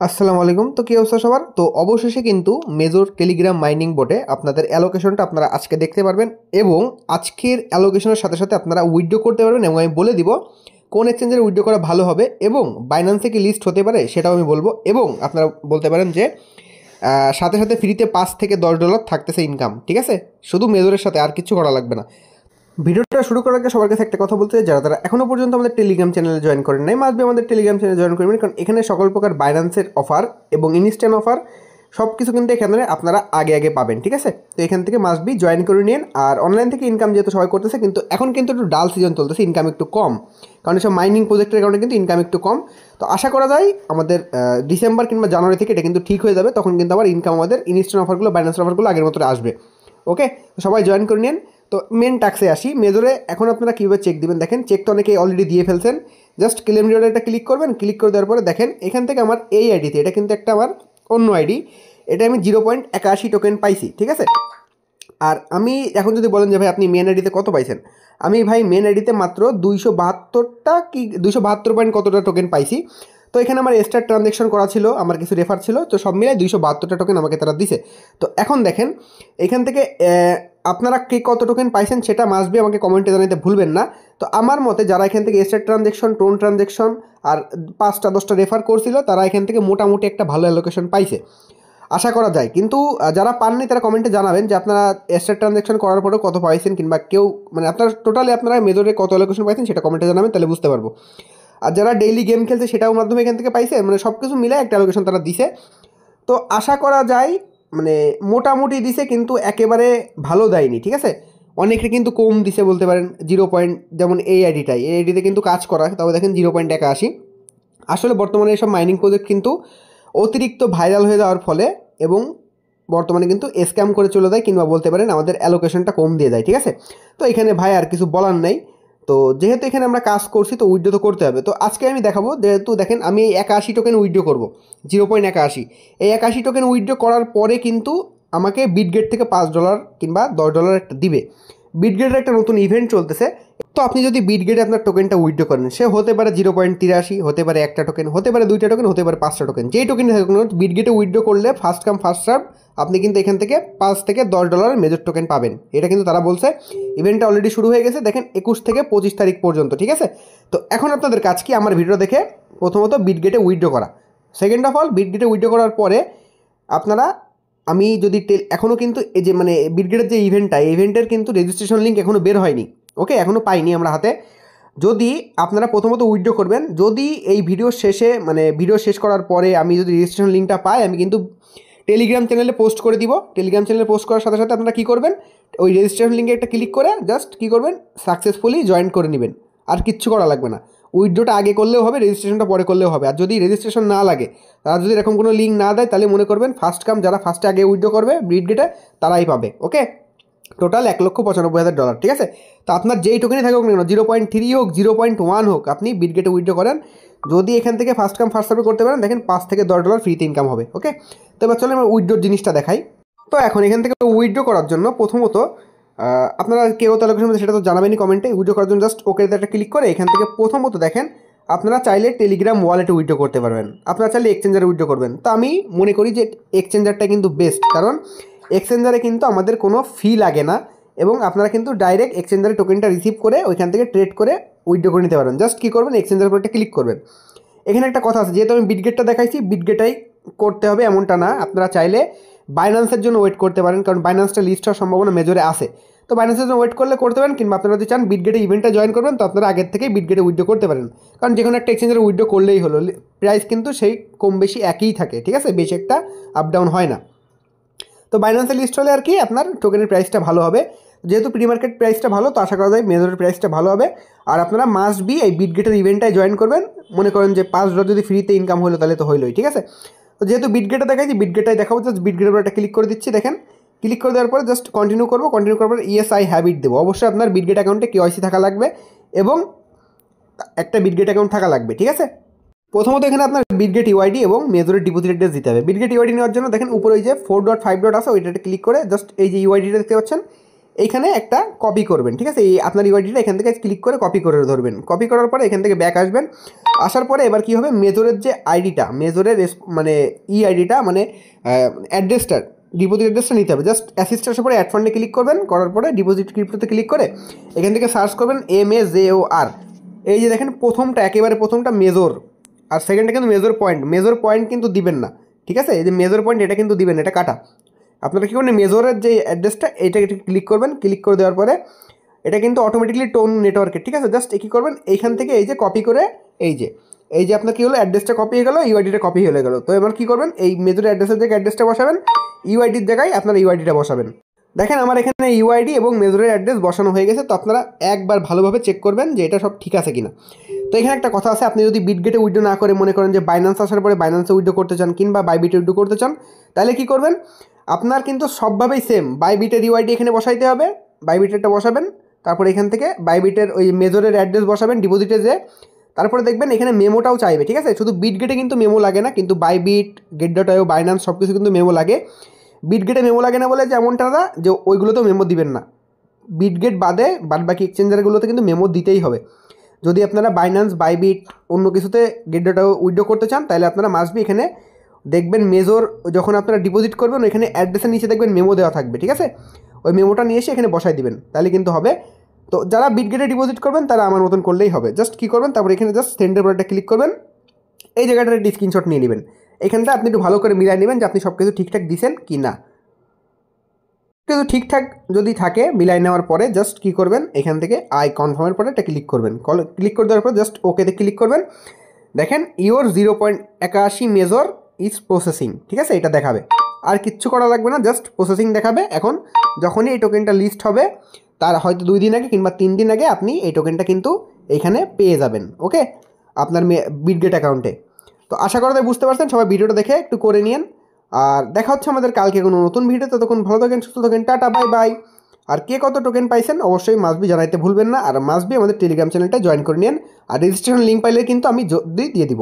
আসসালামু আলাইকুম। তো কী অবস্থা সবার? তো অবশেষে কিন্তু মেজর টেলিগ্রাম মাইনিং বোটে আপনাদের অ্যালোকেশনটা আপনারা আজকে দেখতে পারবেন এবং আজকের অ্যালোকেশনের সাথে সাথে আপনারা উইথড্র করতে পারবেন এবং আমি বলে দিব কোন এক্সচেঞ্জের উইথড্র করা ভালো হবে এবং বাইন্যান্সে কি লিস্ট হতে পারে সেটাও আমি বলবো এবং আপনারা বলতে পারেন যে সাথে সাথে ফ্রিতে $5 থেকে $10 থাকতেছে ইনকাম, ঠিক আছে? শুধু মেজরের সাথে আর কিছু করা লাগবে না। ভিডিওটা শুরু করার আগে সবার কাছে একটা কথা বলতে চাই, যারা এখনও পর্যন্ত আমাদের টেলিগ্রাম চ্যানেলে জয়েন করেন নাই, মাস্ট বি আমাদের টেলিগ্রাম চ্যানেলে জয়েন করবেন, কারণ এখানে সকল প্রকার বাইন্যান্সের অফার এবং ইনস্ট্যান্ট অফার সব কিছু কিন্তু এখানে আপনারা আগে আগে পাবেন, ঠিক আছে? তো এখান থেকে মাস্ট বি জয়েন করে নিন। আর অনলাইন থেকে ইনকাম যেহেতু সবাই করতেছে, কিন্তু এখন কিন্তু একটু ডাল সিজন চলতেছে, ইনকাম একটু কম, কারণ এসব মাইনিং প্রজেক্টের কারণে কিন্তু ইনকাম একটু কম। তো আশা করা যায় আমাদের ডিসেম্বর কিংবা জানুয়ারি থেকে এটা কিন্তু ঠিক হয়ে যাবে, তখন কিন্তু আবার ইনকাম আমাদের ইনস্ট্যান্ট অফারগুলো বাইন্যান্সের অফারগুলো আগের মতো আসবে। ওকে, সবাই জয়েন করে নিন। তো মেন টাস্কে আসি। মেজরে এখন আপনারা কীভাবে চেক দিবেন দেখেন, চেক তো অনেকেই অলরেডি দিয়ে ফেলছেন। জাস্ট ক্লেম রিওয়ার্ডটা ক্লিক করবেন, ক্লিক করে দেওয়ার পরে দেখেন এখান থেকে আমার এই আইডিতে, এটা কিন্তু একটা আমার অন্য আইডি, এটা আমি 0.81 টোকেন পাইছি, ঠিক আছে? আর আমি এখন যদি বলেন যে ভাই আপনি মেন আইডিতে কত পাইছেন, আমি ভাই মেন আইডিতে মাত্র 272টা কি 272 পয়েন্ট কতটা টোকেন পাইছি। তো এখানে আমার এক্সট্রা ট্রানজ্যাকশন করা ছিল, আমার কিছু রেফার ছিল, তো সব মিলে 272টা টোকেন আমাকে তারা দিছে। তো এখন দেখেন এখান থেকে আপনারা কে কত টোকেন পাইছেন সেটা মাস্ট বি আমাকে কমেন্টে জানাতে ভুলবেন না। তো আমার মতে যারা এখান থেকে এক্সট্রা ট্রানজ্যাকশন, টোন ট্রানজ্যাকশন আর 5টা 10টা রেফার করছিল, তারা এখান থেকে মোটামুটি একটা ভালো অ্যালোকেশন পাইছে আশা করা যায়। কিন্তু যারা পাননি তারা কমেন্টে জানাবেন যে আপনারা এক্সট্রা ট্রানজ্যাকশন করার পরেও কত পাইছেন, কিংবা কেউ মানে আপনার টোটালি আপনারা মেজরে কত অ্যালোকেশন পাইছেন সেটা কমেন্টে জানাবেন, তাহলে বুঝতে পারবো। আর যারা ডেইলি গেম খেলছে সেটাও মাধ্যমে এখান থেকে পাইছে, মানে সব কিছু মিলে একটা অ্যালোকেশন তারা দিছে। তো আশা করা যায় মানে মোটামুটি দিছে, কিন্তু একেবারে ভালো দেয়নি, ঠিক আছে? অনেকে কিন্তু কম দিছে বলতে পারেন 0. যেমন এই আইডিতে কিন্তু কাজ করা, তবে দেখেন 0.81। আসলে বর্তমানে এসব মাইনিং প্রজেক্ট কিন্তু অতিরিক্ত ভাইরাল হয়ে যাওয়ার ফলে এবং বর্তমানে কিন্তু স্ক্যাম করে চলে যায়, কিংবা বলতে পারেন আমাদের অ্যালোকেশনটা কম দিয়ে দেয়, ঠিক আছে? তো এখানে ভাই আর কিছু বলার নেই। তো যেহেতু এখানে আমরা কাজ করছি তো উইথড্র তো করতে হবে। তো আজকে আমি দেখাবো, যেহেতু দেখেন আমি এই 81 টোকেন উইথড্র করবো, 0.81। এই 81 টোকেন উইথড্র করার পরে কিন্তু আমাকে বিটগেট থেকে $5 কিংবা $10 একটা দিবে। বিটগেটের একটা নতুন ইভেন্ট চলতেছে। তো আপনি যদি বিটগেটে আপনার টোকেনটা উইথড্র করেন, সে হতে পারে 0.83, হতে পারে একটা টোকেন, হতে পারে 2টা টোকেন, হতে পারে 5টা টোকেন, যেই টোকেন থাকুক না, বিটগেটে উইথড্র করলে ফার্স্ট কাম ফার্স্ট সার্ভ আপনি কিন্তু এখান থেকে $5 থেকে $10 মেজর টোকেন পাবেন। এটা কিন্তু তারা বলছে। ইভেন্টটা অলরেডি শুরু হয়ে গেছে, দেখেন 21 থেকে 25 তারিখ পর্যন্ত, ঠিক আছে? তো এখন আপনাদের কাজ কি, আমার ভিডিও দেখে প্রথমত বিটগেটে উইথড্র করা, সেকেন্ড অফ অল বিটগেটে উইথড্র করার পরে আপনারা, আমি যদি এখনও কিন্তু এই যে মানে বিটগেটের যে ইভেন্টটা, এই ইভেন্টের কিন্তু রেজিস্ট্রেশন লিঙ্ক এখনও বের হয়নি। ওকে, এখনও পাইনি আমরা হাতে। যদি আপনারা প্রথমত উইথড্র করবেন, যদি এই ভিডিও শেষে মানে ভিডিও শেষ করার পরে আমি যদি রেজিস্ট্রেশন লিঙ্কটা পাই, আমি কিন্তু টেলিগ্রাম চ্যানেলে পোস্ট করে দিব। টেলিগ্রাম চ্যানেলে পোস্ট করার সাথে সাথে আপনারা কী করবেন, ওই রেজিস্ট্রেশন লিঙ্কে একটা ক্লিক করে জাস্ট কী করবেন, সাকসেসফুলি জয়েন করে নেবেন। আর কিচ্ছু করা লাগবে না। উইথড্রটা আগে করলেও হবে, রেজিস্ট্রেশনটা পরে করলেও হবে। আর যদি রেজিস্ট্রেশন না লাগে, তারা যদি এরকম কোনো লিঙ্ক না দেয়, তাহলে মনে করবেন ফার্স্ট কাম যারা ফার্স্টে আগে উইথড্র করবে বিটগেটে তারাই পাবে। ওকে, টোটাল $1,95,000, ঠিক আছে? তো আপনার যেই টোকেনই থাকুক না কেন, 0.3 হোক, 0.1 হোক, আপনি বিটগেটে উইথড্র করেন। যদি এখান থেকে ফার্স্ট কাম ফার্স্ট সার্ভে করতে পারেন, দেখেন $5 থেকে $10 ফ্রিতে ইনকাম হবে। ওকে, তো এবার চলো আমরা উইথড্রোর জিনিসটা দেখাই। তো এখন এখান থেকে উইথড্র করার জন্য প্রথমত আপনারা কেউ তো অ্যালোকেশন সেটা তো জানাবেনই কমেন্টে। উইথড্র করার জন্য জাস্ট ওকে একটা ক্লিক করে এখান থেকে প্রথমত দেখেন আপনারা চাইলে টেলিগ্রাম ওয়ালেটে উইথড্র করতে পারবেন, আপনারা চাইলে এক্সচেঞ্জারে উইথড্র করবেন। তো আমি মনে করি যে এক্সচেঞ্জারটা কিন্তু বেস্ট, কারণ এক্সচেঞ্জারে কিন্তু আমাদের কোনো ফি লাগে না এবং আপনারা কিন্তু ডাইরেক্ট এক্সচেঞ্জারে টোকেনটা রিসিভ করে ওইখান থেকে ট্রেড করে উইথড্র করে নিতে পারেন। জাস্ট কী করবেন, এক্সচেঞ্জার উপর একটা ক্লিক করবেন। এখানে একটা কথা আছে, যেহেতু আমি বিটগেটটা দেখাইছি, বিটগেটাই করতে হবে এমনটা না, আপনারা চাইলে বাইন্যান্সের জন্য ওয়েট করতে পারেন, কারণ বাইন্যান্সটা লিস্ট হওয়ার সম্ভাবনা মেজরে আছে। তো বাইন্যান্সের জন্য ওয়েট করলে করতে পারেন, কিংবা আপনারা যদি চান বিটগেটে ইভেন্টটা জয়েন করবেন, তো আপনারা আগের থেকেই বিটগেটে উইথড্র করতে পারেন, কারণ যে কোনো একটা এক্সচেঞ্জারে উইথড্র করলেই হলো। প্রাইস কিন্তু সেই কম বেশি একই থাকে, ঠিক আছে? বেশি একটা আপ ডাউন হয় না। তো বাইন্যান্সে লিস্ট হলে আর কি আপনার টোকেনের প্রাইসটা ভালো হবে। যেহেতু প্রি মার্কেট প্রাইসটা ভালো, তো আশা করা যায় মেজরের প্রাইসটা ভালো হবে। আর আপনারা মাস্ট বি এই বিটগেটের ইভেন্টটায় জয়েন করবেন। মনে করেন যে $5 যদি ফ্রিতে ইনকাম হলো, তাহলে তো হইলোই, ঠিক আছে? তো যেহেতু বিটগেটে দেখাইছি, বিটগেটটাই দেখাবো। জাস্ট বিটগেটের উপর একটা ক্লিক করে দিচ্ছি। দেখেন ক্লিক করে দেওয়ার পরে জাস্ট কন্টিনিউ করবো। কন্টিনিউ করার পর ইয়েস আই হ্যাভ ইট দেবো। অবশ্যই আপনার বিটগেট অ্যাকাউন্টে কেওয়াইসি থাকা লাগবে এবং একটা বিটগেট অ্যাকাউন্ট থাকা লাগবে, ঠিক আছে? প্রথমত এখানে আপনার বিটগেট ইউআইডি এবং মেজরের ডিপোজিট অ্যাড্রেস দিতে হবে। বিটগেট ইউআইডি নেওয়ার জন্য দেখেন উপরে ওই যে 4.5 ডট আছে, ওইটাতে ক্লিক করে জাস্ট এই যে ইউআইডিটা দেখতে পাচ্ছেন, এইখানে একটা কপি করবেন, ঠিক আছে? এই আপনার ইউআইডিটা এখান থেকে ক্লিক করে কপি করে ধরবেন। কপি করার পরে এখান থেকে ব্যাক আসবেন। আসার পরে এবার কী হবে, মেজরের যে আইডিটা, মেজরের মানে আইডিটা মানে অ্যাড্রেসটা, ডিপোজিট অ্যাড্রেসটা নিতে হবে। জাস্ট অ্যাসিস্ট আসার পরে অ্যাড ফান্ডে ক্লিক করবেন, করার পরে ডিপোজিট ক্রিপ্টোতে ক্লিক করে এখান থেকে সার্চ করবেন MAJOR। এই যে দেখেন প্রথমটা, একেবারে প্রথমটা মেজর, আর সেকেন্ডটা কিন্তু মেজর পয়েন্ট কিন্তু দিবেন না, ঠিক আছে? এই যে মেজর পয়েন্ট এটা কিন্তু দিবেন, এটা কাটা। আপনারা কী করবেন, মেজরের যে অ্যাড্রেসটা এইটা ক্লিক করবেন। ক্লিক করে দেওয়ার পরে এটা কিন্তু অটোমেটিকলি টোন নেটওয়ার্কের, ঠিক আছে? জাস্ট কী করবেন, এইখান থেকে এই যে কপি করে এই যে আপনার কী হলো, অ্যাড্রেসটা কপি হয়ে গেলো, ইউআইডিটা কপি হয়ে গেলো। তো এবার কী করবেন, এই মেজর অ্যাড্রেসের জায়গায় অ্যাড্রেসটা বসাবেন, ইউআইডির জায়গায় আপনার ইউআইডিটা বসাবেন। দেখেন আমার এখানে ইউআইডি এবং মেজরের অ্যাড্রেস বসানো হয়ে গেছে। তো আপনারা একবার ভালোভাবে চেক করবেন যে এটা সব ঠিক আছে কিনা। তো এখানে একটা কথা আছে, আপনি যদি বিটগেটে উইথড্র না করে মনে করেন যে বাইন্যান্স আসার পরে বাইন্যান্সে উইথড্র করতে চান কিংবা বাইবিটে উইথড্র করতে চান, তাহলে কী করবেন, আপনার কিন্তু সবভাবেই সেম বাইবিটের ইউআইডি এখানে বসাইতে হবে, বাইবিটেরটা বসাবেন। তারপরে এখান থেকে বাইবিটের ওই মেজরের অ্যাড্রেস বসাবেন ডিপোজিটে যে। তারপরে দেখবেন এখানে মেমোটাও চাইবে, ঠিক আছে? শুধু বিটগেটে কিন্তু মেমো লাগে না, কিন্তু বাইবিট, গেট.io, বাইন্যান্স সব কিছু কিন্তু মেমো লাগে। বিটগেটে মেমো লাগে না বলে যেমনটা না যে ওইগুলোতেও মেমো দিবেন না, বিটগেট বাদে বাকি এক্সচেঞ্জারগুলোতে কিন্তু মেমো দিতেই হবে। যদি আপনারা বাইন্যান্স, বাইবিট, অন্য কিছুতে গেট.io উইথড্র করতে চান, তাহলে আপনারা মাস্টবি এখানে দেখবেন মেজর যখন আপনারা ডিপোজিট করবেন এখানে অ্যাড্রেসের নিচে দেখবেন মেমো দেওয়া থাকবে, ঠিক আছে? ওই মেমোটা নিয়ে এসে এখানে বসাই দিবেন, তাহলে কিন্তু হবে। তো যারা বিটগেটে ডিপোজিট করবেন তারা আমার মতন করলেই হবে। জাস্ট কী করবেন, তারপর এখানে জাস্ট সেন্ডের পর একটা ক্লিক করবেন, এই জায়গাটার একটি স্ক্রিনশট নিয়ে নেবেন। এখানটা আপনি একটু ভালো করে মিলাই নেবেন যে আপনি সব কিছু ঠিকঠাক দিছেন কি না। কিন্তু ঠিকঠাক যদি থাকে মিলাই নেওয়ার পরে জাস্ট কী করবেন, এখান থেকে আই কনফার্মের পরে একটা ক্লিক করবেন। ক্লিক করে দেওয়ার পর জাস্ট ওকেতে ক্লিক করবেন। দেখেন ইওর 0.81 মেজর ইজ প্রসেসিং, ঠিক আছে? এটা দেখাবে, আর কিচ্ছু করা লাগবে না, জাস্ট প্রসেসিং দেখাবে। এখন যখনই এই টোকেনটা লিস্ট হবে তার হয়তো 2 দিন আগে কিংবা 3 দিন আগে আপনি এই টোকেনটা কিন্তু এখানে পেয়ে যাবেন, ওকে, আপনার বিটগেট অ্যাকাউন্টে। তো আশা করা যায় বুঝতে পারছেন। সবাই ভিডিওটা দেখে একটু করে নিন, আর দেখা হচ্ছে আমাদের কালকে কোনো নতুন ভিডিও। ততক্ষণ ভালো থাকেন, সুস্থ থাকেন, টাটা, বাই বাই। আর কে কত টোকেন পাইছেন অবশ্যই মাস্টবি জানাইতে ভুলবেন না, আর মাস্টবি আমাদের টেলিগ্রাম চ্যানেলটা জয়েন করে নিন। আর রেজিস্ট্রেশন লিঙ্ক পাইলে কিন্তু আমি দিয়ে দিব।